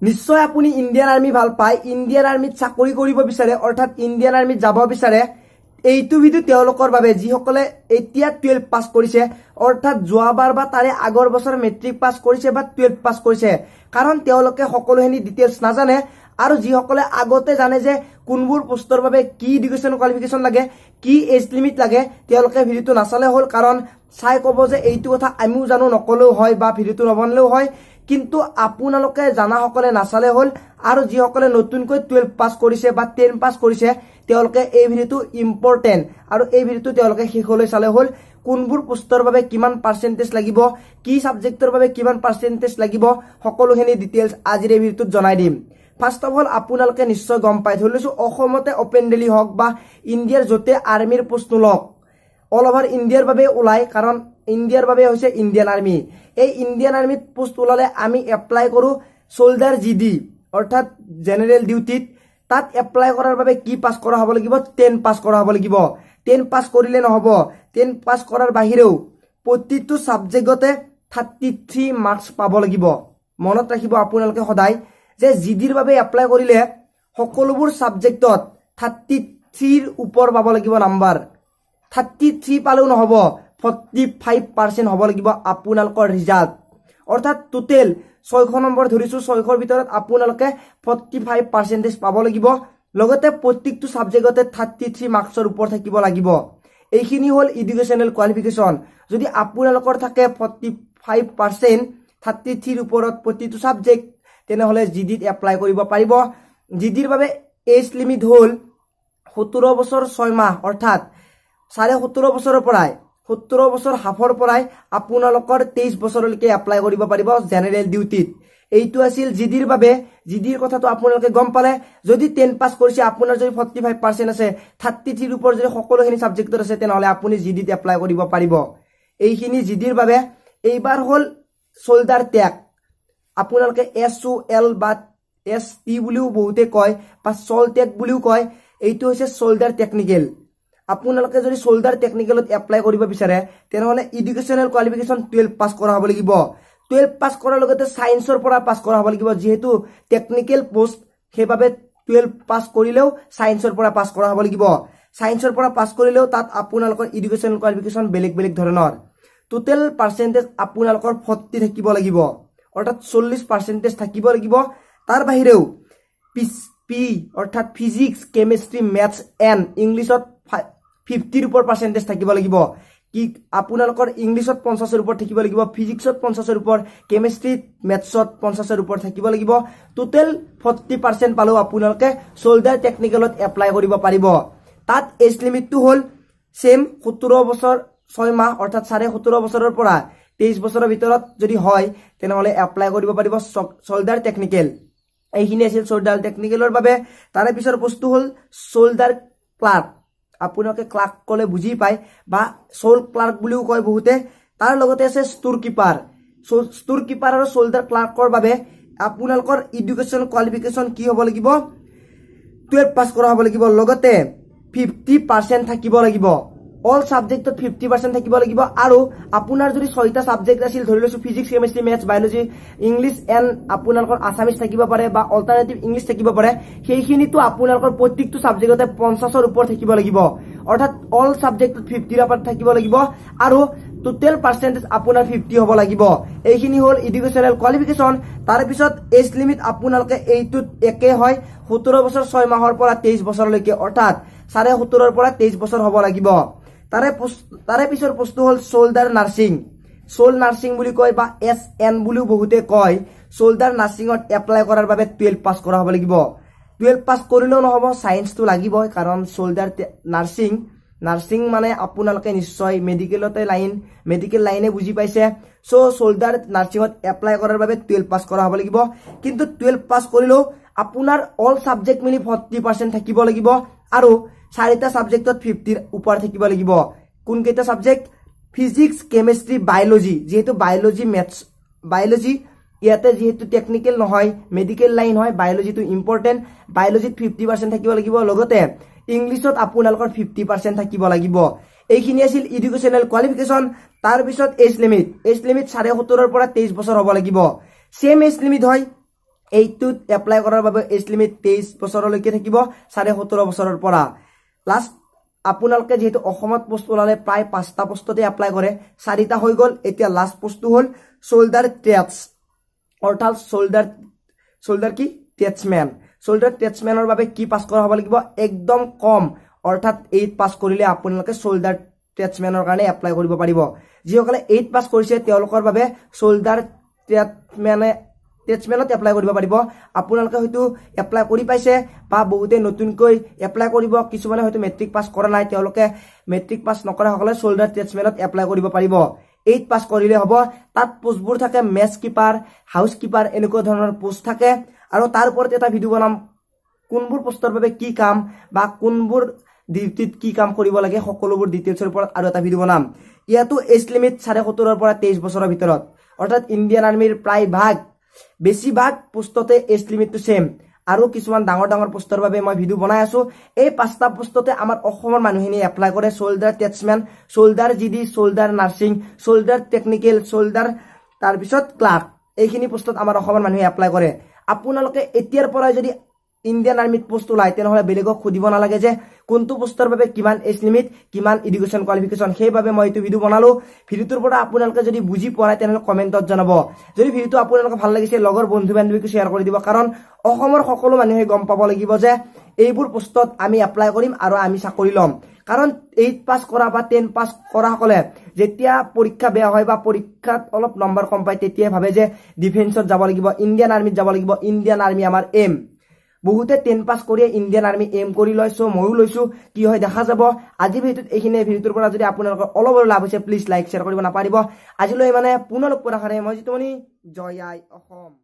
নিশ্চয় আপুনি Indian army ভাল পায়, ইণ্ডিয়ান আৰ্মিত চাকৰি কৰিব বিচাৰে, অৰ্থাৎ ইণ্ডিয়ান আৰ্মিত যাব বিচাৰে। এইটো ভিডিও তেওঁলোকৰ বাবে যিসকলে এতিয়া 12 পাছ কৰিছে, অৰ্থাৎ যোৱাবাৰ বা তাৰে আগৰ বছৰ মেট্ৰিক পাছ কৰিছে বা 12 পাছ কৰিছে, কাৰণ তেওঁলোকে সকলোখিনি ডিটেইলছ নাজানে। আৰু যিসকলে আগতে জানে যে কোনবোৰ পোষ্টৰ বাবে কি এডুকেশ্যন কোৱালিফিকেশ্যন লাগে, কি এজ লিমিট লাগে, তেওঁলোকে ভিডিওটো নাচালে হ'ল, কাৰণ চাই ক'ব যে এইটো কথা আমিও জানো, নকলেও হয় বা ভিডিওটো নবনালেও হয়। কিন্তু আপোনালোকে জানাসকলে নাচালে হ'ল। আৰু যিসকলে নতুনকৈ 12 পাছ কৰিছে বা 10 পাছ কৰিছে, তেওঁলোকে এই ভিডিওটো ইম্পৰ্টেণ্ট, আৰু এই ভিডিওটো তেওঁলোকে শেষলৈ চালে হ'ল। কোনবোৰ পোষ্টৰ বাবে কিমান পাৰ্চেন্টেজ লাগিব, কি সাবজেক্টৰ বাবে কিমান পাৰ্চেন্টেজ লাগিব, সকলোখিনি ডিটেইলছ আজিৰ এই ভিডিওটোত জনাই দিম। ফাৰ্ষ্ট অফ অল আপোনালোকে নিশ্চয় গম পাই ধৰি লৈছো, অসমতে অপেন ডেলি হওক বা ইণ্ডিয়াৰ য'তে আৰ্মিৰ পোষ্ট নোলওক, অল অভাৰ ইণ্ডিয়াৰ বাবে ওলাই, কাৰণ ইণ্ডিয়াৰ বাবে হৈছে ইণ্ডিয়ান আৰ্মি। এই ইণ্ডিয়ান আৰ্মিত পোষ্ট ওলালে আমি এপ্লাই কৰো সোলজাৰ জিডি, অৰ্থাৎ জেনেৰেল ডিউটিত। তাত এপ্লাই কৰাৰ বাবে কি পাছ কৰা হ'ব লাগিব? 10 পাছ কৰা হ'ব লাগিব। 10 পাছ কৰিলে নহ'ব, 10 পাছ কৰাৰ বাহিৰেও প্ৰতিটো সাবজেক্টতে 33 মাৰ্কস পাব লাগিব। মনত ৰাখিব আপোনালোকে সদায় যে জিডিৰ বাবে এপ্লাই কৰিলে সকলোবোৰ সাবজেক্টত 33ৰ ওপৰ পাব লাগিব নাম্বাৰ। 33 পালেও নহ'ব, 45% হ'ব লাগিব আপোনালোকৰ ৰিজাল্ট। অৰ্থাৎ টোটেল 6 নম্বৰ ধৰিছো, 6ৰ ভিতৰত আপোনালোকে 45% পাব লাগিব। লগতে প্ৰত্যেকটো সাবজেক্টতে 33 মাৰ্কসৰ ওপৰ থাকিব লাগিব। এইখিনি হ'ল এডুকেশ্যনেল কোৱালিফিকেশ্যন। যদি আপোনালোকৰ থাকে 45%, 33ৰ ওপৰত প্ৰতিটো সাবজেক্ট, তেনেহলে জিডিত এপ্লাই কৰিব পাৰিব। জিডিৰ বাবে এজ লিমিট হ'ল 17 বছৰ 6 মাহ, অৰ্থাৎ 17.5 বছৰৰ পৰাই 17 বছৰ হাফৰ পৰাই আপোনালোকৰ 23 বছৰলৈকে এপ্লাই কৰিব পাৰিব জেনেৰেল ডিউটিত। এইটো আছিল জিডিৰ বাবে। জিডিৰ কথাটো আপোনালোকে গম পালে। যদি 10 পাছ কৰিছে, আপোনাৰ যদি 45% আছে, 33ৰ ওপৰ যদি সকলোখিনি সাবজেক্টত আছে, তেনেহলে আপুনি জিডিত এপ্লাই কৰিব পাৰিব। এইখিনি জিডিৰ বাবে। এইবাৰ হ'ল সোলজাৰ টেক। আপোনালোকে SOL বা ST বুলিও বহুতে কয় বা সোল টেক বুলিও কয়। এইটো হৈছে সোলজাৰ টেকনিকেল। আপোনালোকে যদি সোলজাৰ টেকনিকেলত এপ্লাই কৰিব বিচাৰে, তেনেহলে এডুকেশ্যনেল কোৱালিফিকেশ্যন 12 পাছ কৰা হ'ব লাগিব। 12 পাছ কৰাৰ লগতে সায়েন্সৰ পৰা পাছ কৰা হ'ব লাগিব, যিহেতু টেকনিকেল পোষ্ট, সেইবাবে 12 পাছ কৰিলেও সায়েন্সৰ পৰা পাছ কৰা হ'ব লাগিব। সায়েন্সৰ পৰা পাছ কৰিলেও তাত আপোনালোকৰ এডুকেশ্যনেল কোৱালিফিকেশ্যন বেলেগ বেলেগ ধৰণৰ। টোটেল পাৰ্চেন্টেজ আপোনালোকৰ 40 থাকিব লাগিব, অৰ্থাৎ 40% থাকিব লাগিব। তাৰ বাহিৰেও পি অৰ্থাৎ ফিজিক্স, কেমিষ্ট্ৰি, মেথছ এণ্ড ইংলিছত 50ৰ ওপৰ পাৰ্চেন্টেজ থাকিব লাগিব। কি আপোনালোকৰ ইংলিছত 50ৰ ওপৰ থাকিব লাগিব, ফিজিক্সত 50ৰ ওপৰ, কেমিষ্ট্ৰিত, মেথছত 50ৰ ওপৰ থাকিব লাগিব। টোটেল 40% পালেও আপোনালোকে সোলজাৰ টেকনিকেলত এপ্লাই কৰিব পাৰিব। তাত এজ লিমিটটো হ'ল সেম 17 বছৰ 6 মাহ, অৰ্থাৎ 17.5 বছৰৰ পৰা 23 বছৰৰ ভিতৰত যদি হয়, তেনেহলে এপ্লাই কৰিব পাৰিব সোলজাৰ টেকনিকেল। এইখিনি আছিল সোলজাৰ টেকনিকেলৰ বাবে। তাৰে পিছৰ বস্তু হ'ল সোলজাৰ ক্লাৰ্ক। আপোনালোকে ক্লাৰ্ক কলে বুজি পায় বা সোল ক্লাৰ্ক বুলিও কয় বহুতে। তাৰ লগতে আছে ষ্ট'ৰ কিপাৰ। ষ্ট'ৰ কিপাৰ আৰু সোলজাৰ ক্লাৰ্কৰ বাবে আপোনালোকৰ এডুকেশ্যন কোৱালিফিকেশ্যন কি হ'ব লাগিব? 12 পাছ কৰা হ'ব লাগিব। লগতে 50% থাকিব লাগিব। অল সাবজেক্টত 50% থাকিব লাগিব। আৰু আপোনাৰ যদি 6টা সাবজেক্ট আছিল, ধৰি লৈছো physics, chemistry, maths, biology, English and আপোনালোকৰ আছামিজ থাকিব পাৰে বা অল্টাৰনেটিভ ইংলিছ থাকিব পাৰে, সেইখিনিতো আপোনালোকৰ প্ৰত্যেকটো সাবজেক্টতে 50ৰ ওপৰ থাকিব লাগিব। অৰ্থাৎ অল সাবজেক্টত 50ৰ ওপৰ থাকিব লাগিব আৰু টোটেল পাৰ্চেন্টেজ আপোনাৰ 50 হ'ব লাগিব। এইখিনি হ'ল এডুকেশ্যনেল কোৱালিফিকেশ্যন। তাৰ পিছত এজ লিমিট আপোনালোকে এইটোত একে হয়, 17 বছৰ 6 মাহৰ পৰা 23 বছৰলৈকে, অৰ্থাৎ 17.5ৰ পৰা 23 বছৰ হ'ব লাগিব। তাৰে পিছৰ বস্তু হ'ল সোলজাৰ নাৰ্ছিং। সোল নাৰ্ছিং বুলি কয় বা SN বুলিও বহুতে কয়। সোলজাৰ নাৰ্ছিঙত এপ্লাই কৰাৰ বাবে 12 পাছ কৰা হ'ব লাগিব। 12 পাছ কৰিলেও নহ'ব, সায়েন্সটো লাগিবই, কাৰণ সোলজাৰ নাৰ্ছিং মানে আপোনালোকে নিশ্চয় মেডিকেল লাইনে বুজি পাইছে। সোলজাৰ নাৰ্ছিঙত এপ্লাই কৰাৰ বাবে 12 পাছ কৰা হ'ব লাগিব। কিন্তু 12 পাছ কৰিলেও আপোনাৰ অল সাবজেক্ট মিলি 40% থাকিব লাগিব আৰু 4টা সাবজেক্টত 50ৰ ওপৰ থাকিব লাগিব। কোন কেইটা সাবজেক্ট? Physics, chemistry, biology. যেহেতু বায়লজি, মেথছ, বায়লজি ইয়াতে যেহেতু টেকনিকেল নহয়, মেডিকেল লাইন হয়, বায়লজিটো ইম্পৰ্টেণ্ট। বায়লজিত 50% থাকিব লাগিব। লগতে ইংলিছত আপোনালোকৰ 50% থাকিব লাগিব। এইখিনি আছিল এডুকেশ্যনেল কোৱালিফিকেশ্যন। তাৰ পিছত এজ লিমিট 17.5ৰ পৰা 23 বছৰ হ'ব লাগিব। সেম এজ লিমিট হয় এইটোত এপ্লাই কৰাৰ বাবে এজ লিমিট 23 বছৰলৈকে থাকিব 17.5 বছৰৰ পৰা লাষ্ট আপোনালোকে যেহেতু অসমত পোষ্ট ওলালে প্ৰায় 5টা পোষ্টতে এপ্লাই কৰে 4টা হৈ গল এতিয়া লাষ্ট পোষ্টটো হল শোল্ডাৰ ট্ৰেটছ অৰ্থাৎ শোল্ডাৰ কি টেচম্যান শোল্ডাৰ টেচম্যানৰ বাবে কি পাছ কৰা হ'ব লাগিব একদম কম অৰ্থাৎ 8 পাছ কৰিলে আপোনালোকে শোল্ডাৰ টেচম্যানৰ কাৰণে এপ্লাই কৰিব পাৰিব যিসকলে 8 পাছ কৰিছে তেওঁলোকৰ বাবে শোল্ডাৰ টেচম্যানত এপ্লাই কৰিব পাৰিব আপোনালোকে হয়তো এপ্লাই কৰি পাইছে বা বহুতে নতুনকৈ এপ্লাই কৰিব কিছুমানে হয়তো মেট্ৰিক পাছ কৰা নাই তেওঁলোকে মেট্ৰিক পাছ নকৰা সকলে শোল্ডাৰ টেচম্যানত এপ্লাই কৰিব পাৰিব 8 পাছ কৰিলে হ'ব তাত পোষ্টবোৰ থাকে মেচ কিপাৰ হাউস কিপাৰ এনেকুৱা ধৰণৰ পোষ্ট থাকে আৰু তাৰ ওপৰত এটা ভিডিও বনাম কোনবোৰ পোষ্টৰ বাবে কি কাম বা কোনবোৰ ডিউটিত কি কাম কৰিব লাগে সকলোবোৰ ডিটেইলছৰ ওপৰত আৰু এটা ভিডিও বনাম ইয়াতো এজ লিমিট 17.5 ৰ পৰা 23 বছৰৰ ভিতৰত অৰ্থাৎ ইণ্ডিয়ান আৰ্মিৰ প্ৰায় ভাগ বেছিভাগ পোষ্টতে এজ লিমিটটো সেম আৰু কিছুমান ডাঙৰ পোষ্টৰ বাবে মই ভিডিও বনাই আছো এই 5টা পোষ্টতে আমাৰ অসমৰ মানুহখিনি এপ্লাই কৰে শোল্ডাৰ টেচম্যান শোল্ডাৰ জিডি শোল্ডাৰ নাৰ্সিং শোল্ডাৰ টেকনিক্যাল শোল্ডাৰ তাৰ পিছত ক্লাৰ্ক এইখিনি পোষ্টত আমাৰ অসমৰ মানুহে এপ্লাই কৰে আপোনালোকে এতিয়াৰ পৰা যদি ইণ্ডিয়ান আৰ্মিত পোষ্ট ওলাই তেনেহলে বেলেগক খুদিব নালাগে যে কোনটো পোষ্টৰ বাবে কিমান এজ লিমিট কিমান এডুকেশন কোৱালিফিকেশন সেইভাবে মই এইটো ভিডিও বনালো ভিডিওটোৰ পৰা আপোনালোকে যদি বুজি পোৱা নাই তেনেহলে কমেন্টত জনাব যদি ভিডিওটো আপোনালোকক ভাল লাগিছে লগৰ বন্ধু বান্ধৱীক শ্বেয়াৰ কৰি দিব কাৰণ অসমৰ সকলো মানুহে গম পাব লাগিব যে এইবোৰ পোষ্টত আমি এপ্লাই কৰিম আৰু আমি চাকৰি লম কাৰণ 8 পাছ কৰা বা 10 পাছ কৰা সকলে যেতিয়া পৰীক্ষা বেয়া হয় বা পৰীক্ষাত অলপ নম্বৰ কম পায় তেতিয়া ভাবে যে ডিফেন্সত যাব লাগিব ইণ্ডিয়ান আৰ্মিত যাব লাগিব ইণ্ডিয়ান আৰ্মি আমাৰ এম বহুতে 10 পাছ কৰি ইণ্ডিয়ান আৰ্মি এম কৰি লৈছো ময়ো লৈছো কি হয় দেখা যাব আজি ভিডিওটোৰ পৰা যদি আপোনালোকৰ অলপ লাভ হৈছে প্লিজ লাইক শ্বেয়াৰ কৰিব নাপাৰিব আজিলৈ মানে পুনৰ লগ পোৱাৰ আশাৰে মই জিতুমণি জয় আই অসম।